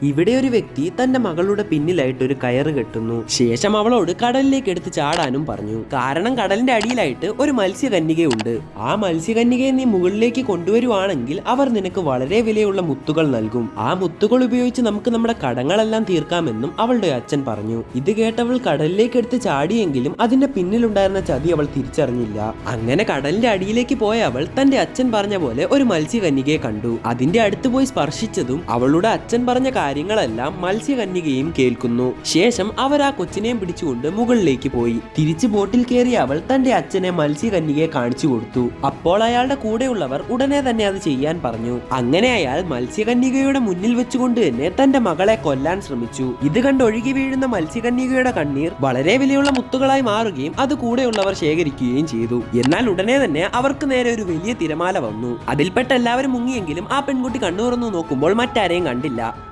ഇവിടെ ഒരു വ്യക്തി തന്റെ മകളുടെ പിന്നിലായിട്ട് ഒരു കയറ് കെട്ടുന്നു. ശേഷം അവളോട് കടലിലേക്ക് എടുത്ത് ചാടാനും പറഞ്ഞു. കാരണം കടലിന്റെ അടിയിലായിട്ട് ഒരു മത്സ്യകന്യകയുണ്ട്. ആ മത്സ്യകന്യകയെ നീ മുകളിലേക്ക് കൊണ്ടുവരുവാണെങ്കിൽ അവർ നിനക്ക് വളരെ വിലയുള്ള മുത്തുകൾ നൽകും. ആ മുത്തുകൾ ഉപയോഗിച്ച് നമുക്ക് നമ്മുടെ കടങ്ങളെല്ലാം തീർക്കാമെന്നും അവളുടെ അച്ഛൻ പറഞ്ഞു. ഇത് കേട്ടവൾ കടലിലേക്ക് എടുത്ത് ചാടിയെങ്കിലും അതിന്റെ പിന്നിലുണ്ടായിരുന്ന ചതി അവൾ തിരിച്ചറിഞ്ഞില്ല. അങ്ങനെ കടലിന്റെ അടിയിലേക്ക് പോയ അവൾ തന്റെ അച്ഛൻ പറഞ്ഞ പോലെ ഒരു മത്സ്യകന്യകയെ കണ്ടു. അതിന്റെ അടുത്ത് പോയി സ്പർശിച്ചതും അവളുടെ അച്ഛൻ പറഞ്ഞ കാര്യങ്ങളെല്ലാം മത്സ്യകന്യകയും കേൾക്കുന്നു. ശേഷം അവർ ആ കൊച്ചിനെയും പിടിച്ചുകൊണ്ട് മുകളിലേക്ക് പോയി. തിരിച്ച് ബോട്ടിൽ കയറിയ അവൾ തന്റെ അച്ഛനെ മത്സ്യകന്യകയെ കാണിച്ചു കൊടുത്തു. അപ്പോൾ അയാളുടെ കൂടെയുള്ളവർ ഉടനെ തന്നെ അത് ചെയ്യാൻ പറഞ്ഞു. അങ്ങനെ അയാൾ മത്സ്യകന്യകയുടെ മുന്നിൽ വെച്ചുകൊണ്ട് തന്നെ തന്റെ മകളെ കൊല്ലാൻ ശ്രമിച്ചു. ഇത് കണ്ട് ഒഴുകി വീഴുന്ന മത്സ്യകന്യകയുടെ കണ്ണീർ വളരെ വിലയുള്ള മുത്തുകളായി മാറുകയും അത് കൂടെയുള്ളവർ ശേഖരിക്കുകയും ചെയ്തു. എന്നാൽ ഉടനെ തന്നെ അവർക്ക് നേരെ ഒരു വലിയ തിരമാല വന്നു. അതിൽപ്പെട്ട എല്ലാവരും മുങ്ങിയെങ്കിലും ആ പെൺകുട്ടി കണ്ണു തുറന്നു നോക്കുമ്പോൾ മറ്റാരെയും കണ്ടില്ല.